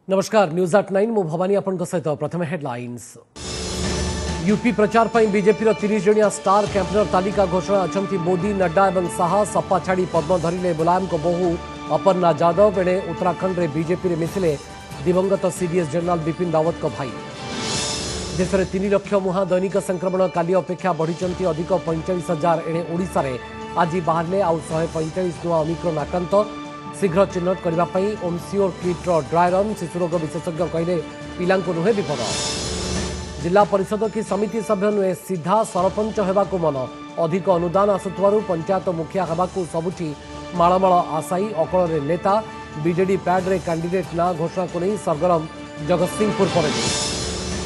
नमस्कार न्यूज 89 मु भवानी आपन सहित प्रथम हेडलाइंस। यूपी प्रचार पर बीजेपी 30 जणिया स्टार कैंपेनर तालिका घोषणा अच्छा मोदी नड्डा और शाह सपा छाड़ी पद्म धरिले मुलायम को बहु अपर्णा यादव एणे उत्तराखंड में बीजेपी मिसिले दिवंगत सीडीएस जनरल बिपिन रावत को भाई। देश में 3 लाख मुहा दैनिक संक्रमण काली अपेक्षा बढ़ी अधिक 45,000 एणे ओडिशा रे आज बाहर आउ 145 नुआ ओमिक्रॉन आक्रांत शीघ्र चिन्हट करने ओमसिओर किट्र ड्राई रन शिशुरोग विशेषज्ञ कहले पिला नुहे विपद। जिला परिषद की समिति सभ्य नुहे सीधा सरपंच होगाकू मन अधिक अनुदान आसुथु पंचायत मुखिया होगाकू सबुठी मालमाल आशायी अकल नेता बीजेडी पैड्रे कैंडिडेट ना घोषणा को नहीं सरगरम जगतसिंहपुर पर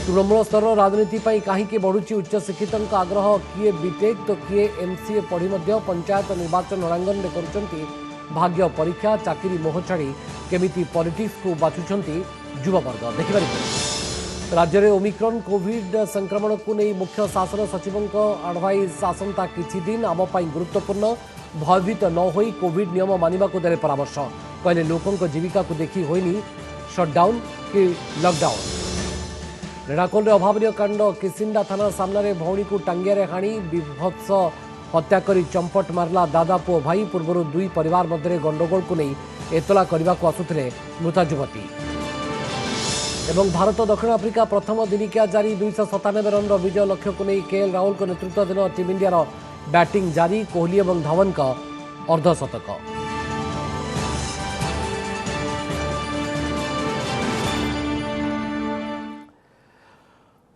तृणमूल स्तर राजनीति कहीं बढ़ुची उच्च शिक्षित आग्रह किए बीटेक तो किए एमसीए पढ़ी पंचायत निर्वाचन रणांगन में कर भाग्य परीक्षा चाकरी मोह छाड़ी केमिति पॉलिटिक्स को बाछुंट युववर्ग देखिए। राज्य में ओमिक्रॉन कोविड संक्रमण को नहीं मुख्य शासन सचिवों एडवाइस आसंता किछि दिन आम गुरुत्वपूर्ण भयभीत न होई कोविड नियम मानिबा को देले परामर्श कहले लोकों जीविका को देखी होइनी शटडाउन कि लॉकडाउन। रेणाकोल अभावन कांड किसिंडा थाना सामने भौणी को टांगिया हाणी विभत्स हत्या करी चंपट मारला दादा पुओ भाई पूर्व 2 परिवार मध्य गंडगोल को नहीं एतला करने को आसुले मृता युवती। एवं भारत दक्षिण आफ्रिका प्रथम दिनिकिया जारी 297 रन विजय लक्ष्य को नहीं केएल राहुल को नेतृत्वाधीन टीम इंडिया बैटिंग जारी कोहली और धवन का अर्धशतक।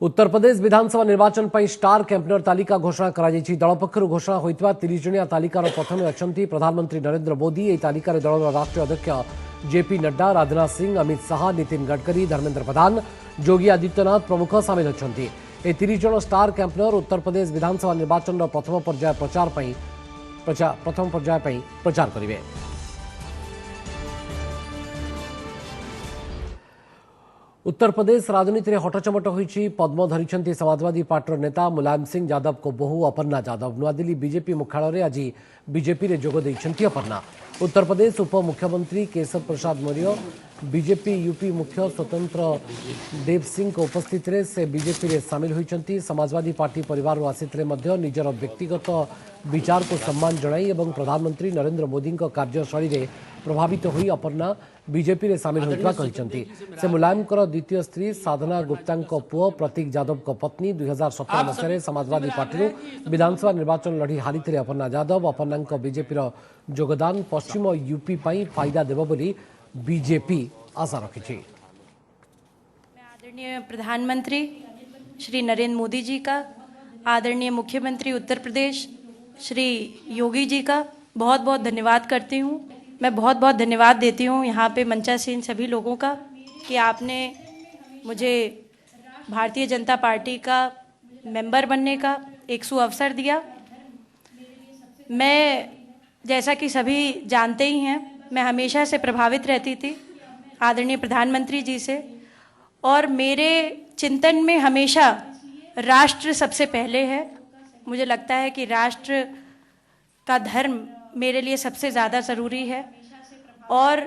उत्तर प्रदेश विधानसभा निर्वाचन पर स्टार कैंपेनर तालिका घोषणा करा दल पक्षर घोषणा होता 30 जणिया तालिकार प्रथम अच्छा प्रधानमंत्री नरेंद्र मोदी यह तालिकार दलर राष्ट्रीय अध्यक्ष जेपी नड्डा राजनाथ सिंह अमित शाह नितिन गडकरी धर्मेंद्र प्रधान योगी आदित्यनाथ प्रमुख सामिल अच्छा। 30 जन स्टार कैंपेनर उत्तर प्रदेश विधानसभा निर्वाचन प्रथम पर्याय प्रचार करेंगे। उत्तर प्रदेश राजनीति में हटचमट होईछि पद्म धरिछंती समाजवादी पार्टी नेता मुलायम सिंह यादव को बहु अपर्णा यादव नुआदिल्ली बीजेपी मुख्यालय आज बीजेपी रे जोग दैछंती अपर्णा। उत्तर प्रदेश उप मुख्यमंत्री केशव प्रसाद मौर्य बीजेपी यूपी मुख्य स्वतंत्र देव सिंह को उपस्थित रे से बीजेपी रे शामिल होईछंती। समाजवादी पार्टी परिवार आसितरे मध्य निजर व्यक्तिगत विचार को सम्मान जणाई एवं प्रधानमंत्री नरेंद्र मोदी कार्यशैली रे प्रभावित हुई अपर्णा बीजेपी रे शामिल होइतबा कहिसंती। से मुलायम द्वितीय स्त्री साधना गुप्ता पुओ प्रतीक यादव को पत्नी 2017 मसीह समाजवादी पार्टी विधानसभा निर्वाचन लड़ी हारी अपर्णा यादव। अपर्णा बीजेपी योगदान पश्चिम यूपी फायदा देव बोली बीजेपी आशा रखी। आदरणीय प्रधानमंत्री श्री नरेंद्र मोदी जी का, आदरणीय मुख्यमंत्री उत्तर प्रदेश श्री योगी जी का बहुत बहुत धन्यवाद करती हूँ। मैं बहुत बहुत धन्यवाद देती हूँ यहाँ पे मंचासीन सभी लोगों का कि आपने मुझे भारतीय जनता पार्टी का मेंबर बनने का एक सुअवसर दिया। मैं जैसा कि सभी जानते ही हैं, मैं हमेशा से प्रभावित रहती थी आदरणीय प्रधानमंत्री जी से, और मेरे चिंतन में हमेशा राष्ट्र सबसे पहले है। मुझे लगता है कि राष्ट्र का धर्म मेरे लिए सबसे ज़्यादा ज़रूरी है, और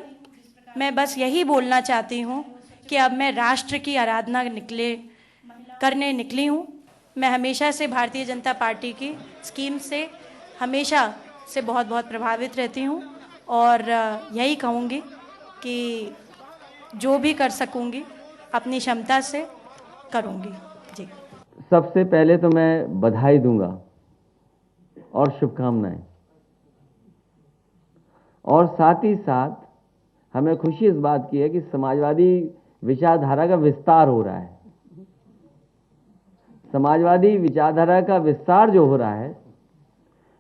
मैं बस यही बोलना चाहती हूँ कि अब मैं राष्ट्र की आराधना करने निकली हूँ। मैं हमेशा से भारतीय जनता पार्टी की स्कीम से हमेशा से बहुत बहुत प्रभावित रहती हूँ, और यही कहूँगी कि जो भी कर सकूँगी अपनी क्षमता से करूँगी। जी, सबसे पहले तो मैं बधाई दूंगा और शुभकामनाएं, और साथ ही साथ हमें खुशी इस बात की है कि समाजवादी विचारधारा का विस्तार हो रहा है। समाजवादी विचारधारा का विस्तार जो हो रहा है,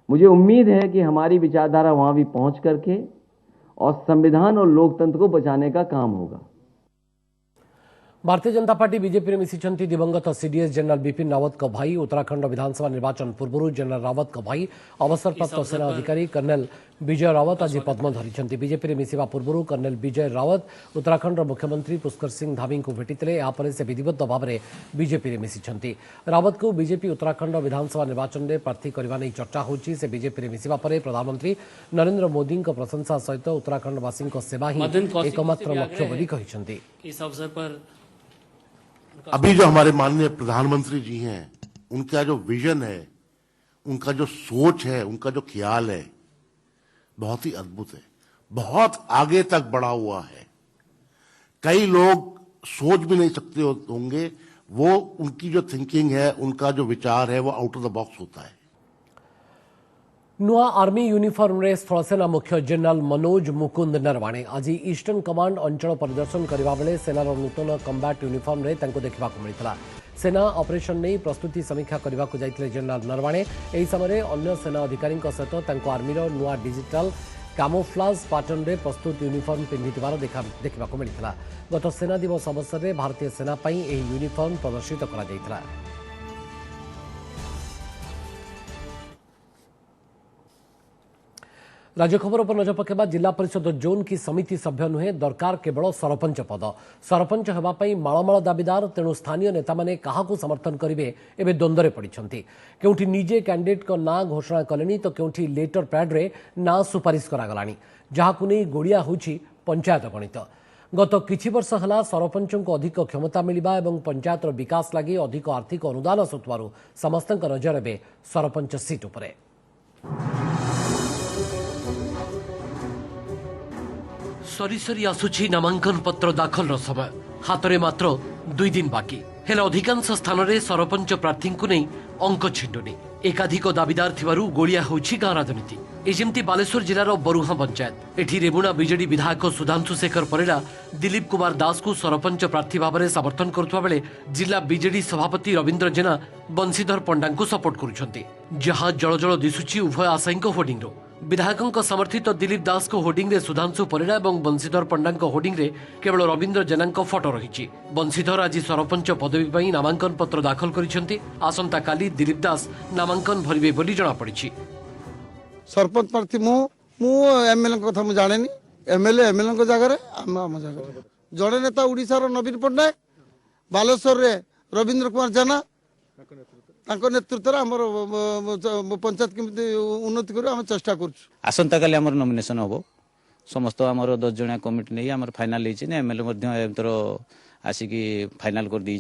मुझे उम्मीद है कि हमारी विचारधारा वहां भी पहुंच करके और संविधान और लोकतंत्र को बचाने का काम होगा। भारतीय जनता पार्टी बीजेपी में मिशिंट दिवंगत सीडीएस जनरल बिपिन रावत का भाई उत्तराखंड विधानसभा निर्वाचन पूर्व जनरल रावत का भाई अवसरप्राप्त सेना अधिकारी कर्नेल विजय रावत आज पद्म धरी बीजेपी में मिसिबा पूर्व कर्नेल विजय रावत उत्तराखंड मुख्यमंत्री पुष्कर सिंह धामी को भेटिले यापर से विधिवत भाव में बीजेपी में मिशिंट रावत को बीजेपी उत्तराखंड विधानसभा निर्वाचन में प्रार्थी करने नहीं चर्चा होची से बीजेपी में मिसिबा पर प्रधानमंत्री नरेंद्र मोदी प्रशंसा सहित उत्तराखंडवासी सेवा ही एकमात्र लक्ष्य बोली कहिसेंती। इस अवसर पर अभी जो हमारे माननीय प्रधानमंत्री जी हैं उनका जो विजन है, उनका जो सोच है, उनका जो ख्याल है बहुत ही अद्भुत है, बहुत आगे तक बढ़ा हुआ है। कई लोग सोच भी नहीं सकते होंगे वो उनकी जो थिंकिंग है, उनका जो विचार है वो आउट ऑफ द बॉक्स होता है। नुआ आर्मी यूनिफॉर्म रे स्थलसेना मुख्य जनरल मनोज मुकुंद नरवाणे आज ईस्टर्न कमांड अंचल परिदर्शन करने बेले सेनार नूतन कम्बाट यूनिफॉर्म रे देखा मिलता। सेना ऑपरेशन नहीं प्रस्तुति समीक्षा करने को जाते जनरल नरवाणे यही समय अन्य सेना अधिकारी सहित आर्मीर नुआ डिजिटल कामोफ्लाज पैटर्न रे प्रस्तुत यूनिफॉर्म पिंधिथिबार देखा मिलता। गत सेना दिवस अवसर में भारतीय सेना यूनिफॉर्म प्रदर्शित करा। राज्य खबर पर नजर पकेबा जिला परिषद जोन की समिति सभ्य नुहे दरकार केवल सरपंच पद। सरपंच होगापाई माळमाळ दाबीदार तेणु स्थानीय नेता माने काहाकू समर्थन करेंगे एवं द्वंद्वे पड़ती। केउठी निजे कैंडिडेट को ना घोषणा कले तो केउठी लेटर पैड रे ना सुपारिश करागलानी जहाकू नहीं गोड़िया होची पंचायत गणित। गत किछि वर्ष हला सरपंच को अधिक क्षमता मिलिबा एवं पंचायत विकास लगी अधिक आर्थिक अनुदान आसुथबारु समस्तक नजर एबे सरपंच सीट उपरे। सरी सरी आसुछि नामांकन पत्र दाखल समय हाथ में मात्र 2 दिन बाकी हेले अधिकांश स्थान में सरपंच प्रार्थी को नहीं अंक छिंडुनी एकाधिक दाबीदार थिबारु गोलिया होछि गाँ राजनीति। एजेमती बालेश्वर जिलार बरुहा पंचायत एठी रेमुणा बीजेडी विधायक सुधांशु शेखर परिडा दिलीप कुमार दास को सरपंच प्रार्थी भाव में समर्थन करुवा बेले जिला बीजेडी सभापति रविंद्र जेना बंशीधर पंडा को सपोर्ट करुछंती जहां जलजल दिशुछि उभय आशायी होर्डिंग। विधायकों समर्थित दिलीप दास को होर्डिंग रे सुधांशु परिडा और बंशीधर पंडा होर्डिंग रे केवल रविंद्र जेना फोटो रही। बंशीधर आज सरपंच पदवी पर नामांकन पत्र दाखल करिसेंती। आसंता काली दिलीप दास नामांकन भरिबे बोली जणा पड़िछि। सरपंच प्रार्थी मु एमएलए कथा मु जानेनी एमएलए को जगह आम जगह जड़े नेता उड़ीसार नवीन पट्टनायक बालेश्वर रे रविंद्र कुमार जेना नेतृत्व पंचायत केमती उन्नति कर चेष्टा कर। आसंता काली आमर नॉमिनेशन हम समस्त आमर 10 जणिया कमिटी नहीं आमर फाइनल एमएलए आसिकी फाइनल कर दी।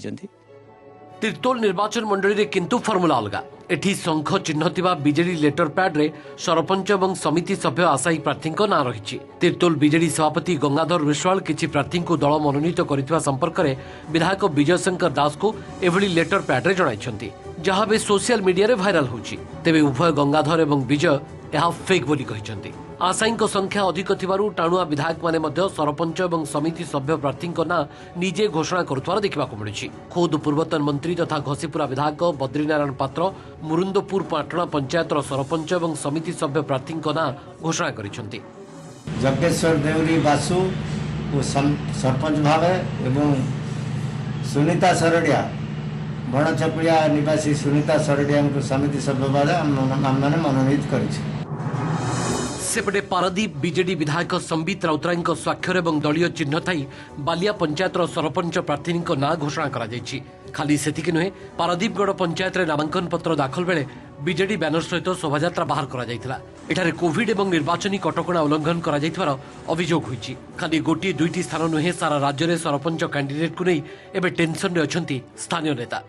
तिर्तोल निर्वाचन मंडली रे किंतु फॉर्मूला अलगा। एठी शंख चिन्ह थिबा बीजेडी लेटर पैड रे सरपंच और समिति सभ्य आशायी प्रार्थी ना रही। तिर्तोल बीजेडी सभापति गंगाधर विश्वाल किछि प्रार्थी को दल मनोनीत करथिबा संपर्क में विधायक विजय शंकर दास को एभली लेटर पैड रे जणाइछंती जहां बे सोशल मीडिया रे वायरल होछि। तेबे उभय गंगाधर और विजय यह फेक बोली कहिसंती। आशायी संख्या अधिक थिबारु टाणुआ विधायक माने मध्य सरपंच और समिति सभ्य प्रार्थी ना निजे घोषणा करुथवार देखा मिली। खुद पूर्वतन मंत्री तथा घसीपुरा विधायक बद्रीनारायण पात्र मुरुंदपुर पाटणा पंचायत सरपंच और समिति सभ्य प्रार्थी ना घोषणा करिसंती। जगेश्वर देवरी बासु को सरपंच भाव एवं सुनीता सरडिया बणचकुड़िया निवासी सुनीता सरडिया को समिति सभ्य भाव मनोनीत कर। सेपटे पारादीप बीजेडी विधायक संबित राउतराय स्वाक्षर और दलीय चिन्ह थी बालिया पंचायत सरपंच प्रार्थी ना घोषणा करा जायछि। खाली सेतिक नुहे पारादीपगढ़ पंचायत रे नामांकन पत्र दाखल बेले बीजेडी बैनर सहित शोभायात्रा बाहर करा जायथिला। एठारे कोविड और निर्वाचनी कटकणा उल्लंघन करा जायथिबार अभियोग होईछि। खाली गोटी दुईटी स्थान नुहे सारा राज्य में सरपंच कैंडिडेट को नहीं एबे टेंशन रे अछंती स्थानीय नेता।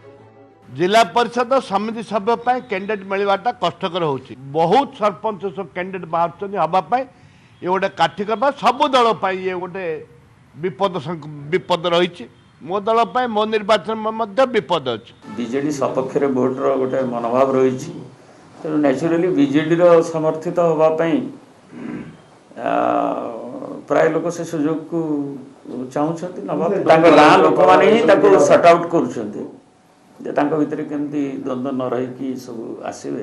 जिला परिषद समिति सभ्य कैंडिडेट मिलवाटा कष्टकर होची। बहुत सरपंच कैंडिडेट बाहर हवापाई ये गोटे काठिकर सब दल ये गोटे विपद रही। मो दल मो निर्वाचन विपद अच्छी। बीजेडी सपक्ष भोटर गोटे मनोभाव रही तेणु न्याचुराली बीजेडी समर्थित होगापाई प्राय लोक से सुजोग को चाहते गाँ लोक मैंने सट आउट कर भीतर केमती द्वंद्व न रही सब आसवे।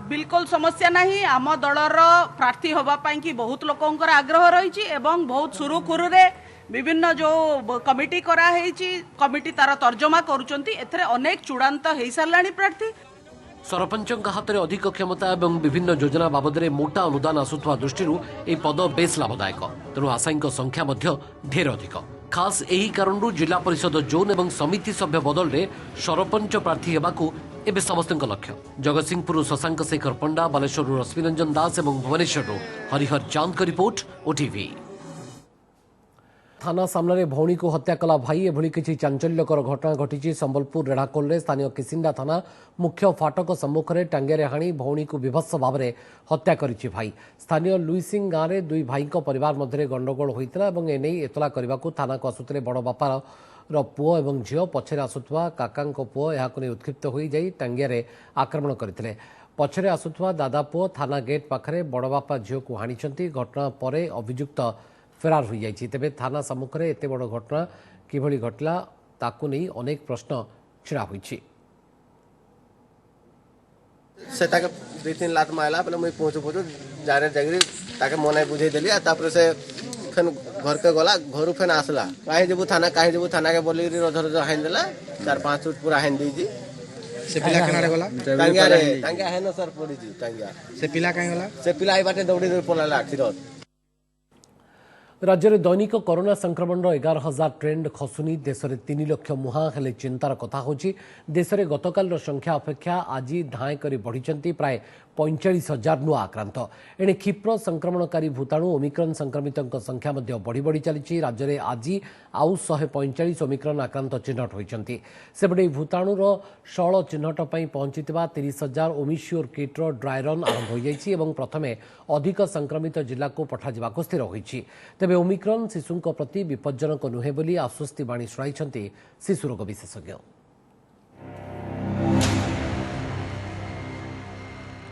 बिल्कुल समस्या नहीं। आम दलर प्रार्थी होगापाई कि बहुत लोकंर आग्रह रही बहुत सुरुखुरु विभिन्न जो कमिटी कमिटी तार तर्जमा करुचंती एथरे अनेक चूड़ांत हो साराणी प्रार्थी सरपंच हाथ में अधिक क्षमता और विभिन्न योजना बाबद में मोटा अनुदान आसुवा दृष्टि यह पद बेस लाभदायक तेणु आशायी संख्या ढेर अधिक खास यही कारण जिला परिषद जोन और समिति सभ्य बदल में सरपंच प्रार्थी होगाकू एवं समस्त लक्ष्य। जगतसिंहपुर शशांक शेखर पंडा, बालेश्वर रश्मिरंजन दास और भुवनेश्वर हरिहर चांद का रिपोर्ट ओटीवी। थाना सामने भौणी को हत्या कला भाई एभली किसी चांचल्यकर घटना घटी संबलपुर रेढ़ाकोल स्थानीय किसिंडा थाना मुख्य फाटक सम्मुख में टांगिया हाणी भौणी को विभत्स भाव में हत्या करिछि भाई। स्थानीय लुईसिंग गाँव में दुई भाई परिवार मध्य गंडगोल होता और एने एतला करने को थाना को आसुते बड़ बापार पुओ और झील पछरे आसुवा काका पुओ यह उत्क्षिप्त हो टांगिया आक्रमण करते पछरे आसुवा दादा पुओ थाना गेट पाखरे बड़ बापा झील को हाणी घटना पर अभियुक्त फेरार हो जाइए। तेबे थाना सम्मुख में एत बड़ घटना किभली घटला ताकू नहीं अनेक प्रश्न छिड़ा होइछि। से दुई तीन लात मारला पहले मुझे पहुँचू जाने जागिरी ताके मने बुझे देली तापर से फेन घर के गला घर फेन आसला कहीं जब थाना के बोली रज रज हाइन देला 4-5 फुट पूरा हाइन दी से पिला कनारे गला टांगिया है न सर पड़ी जी टांगिया से पिला कहीं गला से पिला आई बाटे दौड़ी दौड़ी पलाला खिरत। राज्य में दैनिक कोरोना संक्रमण 11,000 ट्रेंड खसुनी देश में 3 लाख मुहां हेले चिंतार कथा होची। देश में गतकाल संख्या अपेक्षा आज धाए करी बढ़ी प्राय 45,000 नुआ आक्रांत। एणे क्षिप्र संक्रमणकारी भूताणु ओमिक्रन संक्रमितों संख्या बढ़ी बढ़ी चली। राज्य में आज आउ 145 ओमिक्रन आक्रांत चिन्हट होती। सेपटे भूताणुर शल चिन्हट पहुंची 30,000 ओमिश्योर किट्र ड्राई रन आरंभ हो जाइए और प्रथमे अधिक संक्रमित जिला को पठाଯିबाको स्थिर होइछि। तेबे ओमिक्रन शिशुंक प्रति विपज्जनक नुहे बोली आश्वस्ति बाणी शुणाइछन्ति शिशु रोग विशेषज्ञ।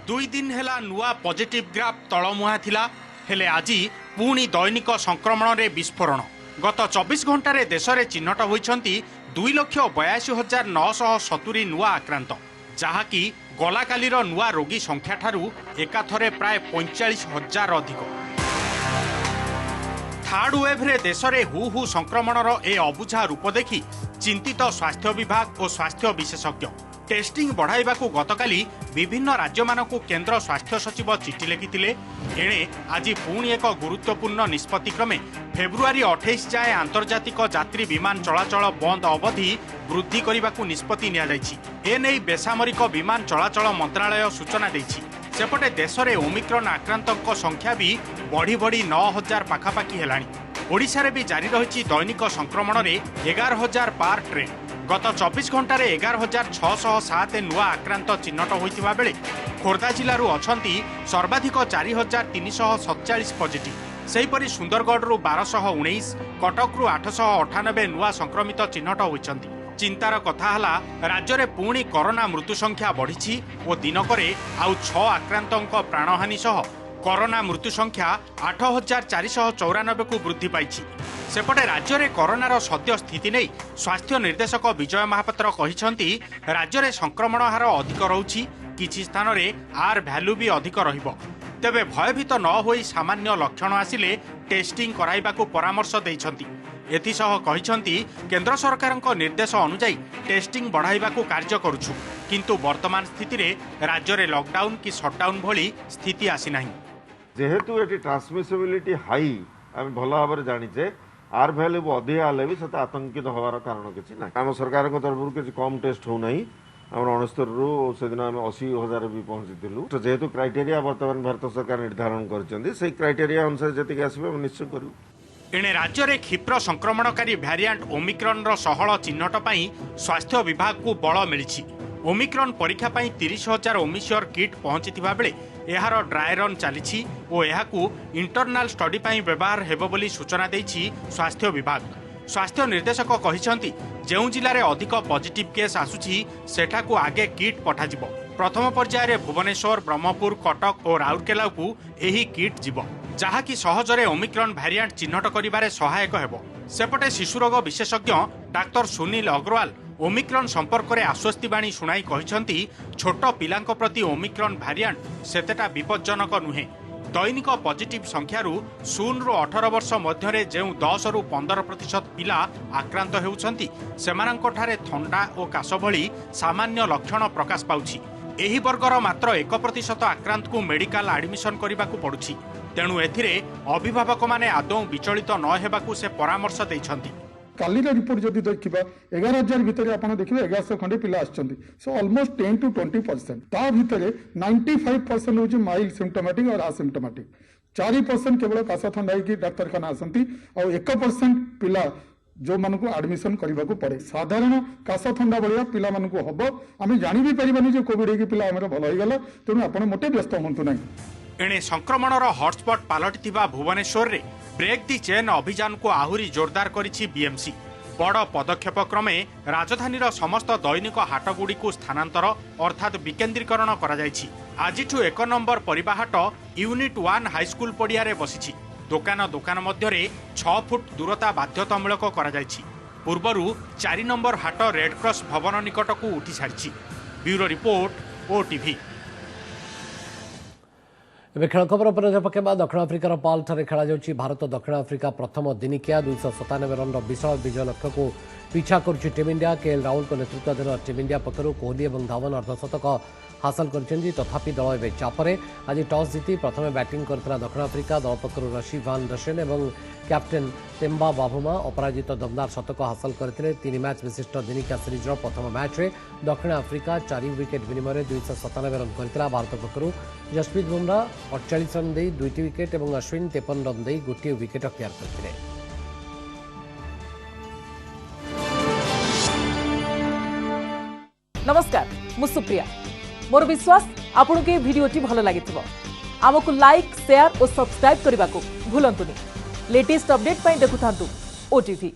2 दिन हेला नुआ पॉजिटिव ग्राफ तलमुहा थिला हेले आज पुणी दैनिक संक्रमण रे विस्फोरण। गत 24 घंटे देश में चिन्हट होइछन्ति 2,82,970 नुआ आक्रांत जहाँकि गलाकालीर नुआ रोगी संख्या ठारू एकाथरे प्राय 45,000 अधिक। थर्ड वेव रे देश में हु संक्रमणर ए अबुझा रूप देखि चिंतित स्वास्थ्य विभाग और स्वास्थ्य विशेषज्ञ टेस्टिंग बढ़ाइबाकू गतकाली विभिन्न राज्य मानकू केंद्र स्वास्थ्य सचिव चिठी लिखिथिले। एणे आज पुणी एक गुरुत्वपूर्ण निष्पत्ति क्रमे फेब्रुआरी 28 जाए आंतर्जातिक यात्री विमान चलाचल बंद अवधि वृद्धि करने निष्पत्ति नियाଯାଇଛି। एने बेसामरिक विमान चलाचल मंत्रालय सूचना देछि। सेपटे देश में ओमिक्रन आक्रांतों संख्या भी बढ़ी बढ़ी 9,000 पाखापाखि हेलाणी। ओडिशा रे भी जारी रही दैनिक संक्रमण में 11,000 पार ट्रेन। गत 24 घंटे 11,607 नुआ आक्रांत चिन्हट होइतिबा बेले खोर्धा जिलूर अछंती सर्वाधिक 4,347 पॉजिटिव। सेहीपरि सुंदरगढ़ 1,219, कटक 898 नुआ संक्रमित चिन्हट होइछन्ती। चिंतार कथा हला राज्य में पुणी कोरोना मृत्यु संख्या बढ़ी और दिनकरे आउ 6 आक्रांतों प्राणहानि सह कोरोना मृत्यु संख्या 8,494 को वृद्धि पाई। सेपटे राज्य में कोरोनार सद्य स्थिति नहीं स्वास्थ्य निर्देशक विजय महापात्र कहिसंती राज्य में संक्रमण हार अधिक रहुछि, किछि स्थान रे आर भैल्यू भी अधिक रहिबो। तेबे भयभीत न होई सामान्य लक्षण आसिले टेस्टिंग कराइबाकू परामर्श दैछंती। एथिसह कहिसंती केंद्र सरकारक निर्देश अनुसार टेस्टिंग बढ़ाइबाकू कार्य करूछु, किंतु वर्तमान स्थिति रे राज्य रे लॉकडाउन कि शटडाउन भली स्थिति आसी नाही। जेहेतु एटी ट्रांसमिसिबिलिटी हाई आम भल भाव जानीचे आर भैल्यू अधिक हेल्ले भी से आतंकित हबार कारण किसी ना। आम सरकार तरफ किसी कम टेस्ट होना आम 69 रु से दिन आम 80,000 भी पहुंचीलु। तो जेहेतु क्राइटेरिया बर्तमान भारत सरकार निर्धारण कर क्राइटेरिया अनुसार जी आसवे निश्चय करूँ। एणे राज्य में क्षिप्र संक्रमणकारी भ्यारिएंट ओमिक्रन सहल चिन्हट पाई स्वास्थ्य विभाग को बल मिली। ओमिक्रन परीक्षा पाई 30,000 ओमिश्योर किट पहुंची बेले यार ड्राई रन चली और यहाकू इंटरनाल स्टडी पाई व्यवहार हेबो बोली सूचना देछि स्वास्थ्य विभाग। स्वास्थ्य निर्देशक कहिसंती जेउ जिले में अधिक पॉजिटिव केस आसुछि सेठाकू आगे किट पठाजिबो। प्रथम पर्यायर भुवनेश्वर, ब्रह्मपुर, कटक और राउरकेला को यही किट जीव जहाँकि सहजरे ओमिक्रन भ्यारिएंट चिन्हट करिबारे सहायक हेबो। सेपटे शिशुरोग विशेषज्ञ डाक्टर सुनील अग्रवाल ओमिक्रन संपर्क में आश्वस्ति बाणी शुणाई कहिसंती छोट पिलांक प्रति ओमिक्रन भ्यारिएंट सेतेटा विपज्जनक नुहे। दैनिक पॉजिटिव संख्यारू 0 ରୁ 18 वर्ष मध्य जो 10 ରୁ 15% पिला आक्रांत होउछंती सेमानंकोठारे थंडा और काश भली सामान्य लक्षण प्रकाश पाउछि। एही वर्गर मात्र 1% आक्रांत को मेडिकल एडमिशन करबाकू पड़ुछि। तेणु एथिरे अभिभावक माने आदौ विचलित न हेबाकू से परामर्श दैछंती। कालीर रिपोर्ट जदि देखा 11,000 भितर आप देखिए 1100 खंडे पिला आछंती। सो ऑलमोस्ट 10 to 20% ता भितर 95% होची माइल्ड सिम्पटोमेटिक और असिम्पटोमेटिक। 4% केवल काश थंडा की डाक्तरखाना आसंती और 1% पिला जो मान को एडमिशन करने को पड़े। साधारण काश थंडा भाया पिला हम जानी भी पारानी जो कोविड की पिला भल हो गला। तेणु आप मोटे व्यस्त हूँ ना। एणे संक्रमणर हॉटस्पॉट पालटिथिबा भुवनेश्वर रे ब्रेक दी चेन अभियान को आहुरी जोरदार करिछि बीएमसी। बड़ पदक्षेप क्रमे राजधानीर समस्त दैनिक हाटगुड़ी को स्थानांतर अर्थात विकेन्द्रीकरण करा जायछि। आजिठु 1 नंबर परिबा हाट यूनिट 1 हाईस्कूल पड़िया रे बसिछि। दोकान मध्य 6 फुट दूरता बाध्यतामूलक करा जायछि। पूर्वरु 4 नंबर हाट रेडक्रॉस भवन निकट को उठी सारिछि। Bureau report OTV. एवं खेल खबर पर नजर पकेबा दक्षिण आफ्रिकार पाल ठारे खेला जाउछि भारत दक्षिण आफ्रिका प्रथम दिनिकिया 297 रन विशाल विजय लक्ष्य को पीछा करुछि टीम इंडिया। केएल राहुल को नेतृत्वाधीन टीम इंडिया पक्षर कोहली और धवन अर्धशतक हासिल करछन्ती। तथापि दल एवं चापरे आज टॉस जीति प्रथम बैटिंग करथिला दक्षिण आफ्रिका। दल पक्षर रशी भान दर्शन और कैप्टेन तेम्बा बाभुमा अपराजित दमदार शतक हासिल करथिले। 3 मैच विशिष्ट दिनिकिया सीरीज प्रथम मैच रे दक्षिण आफ्रिका 4 विकेट विनिमय 297 रन करथिला। भारत पक्षर जसप्रीत बुमराह 48 रन दे 2 विकेट और अश्विन 53 रन दे 1 विकेट अख्तियार करथिले। नमस्कार मु सुप्रिया। मोर विश्वास आपन के वीडियोटी भल लागिथिबो। आमको लाइक शेयर और सब्सक्राइब करने को भूलंतुनी। लेटेस्ट अपडेट पाई देखुथांतु ओटीवी।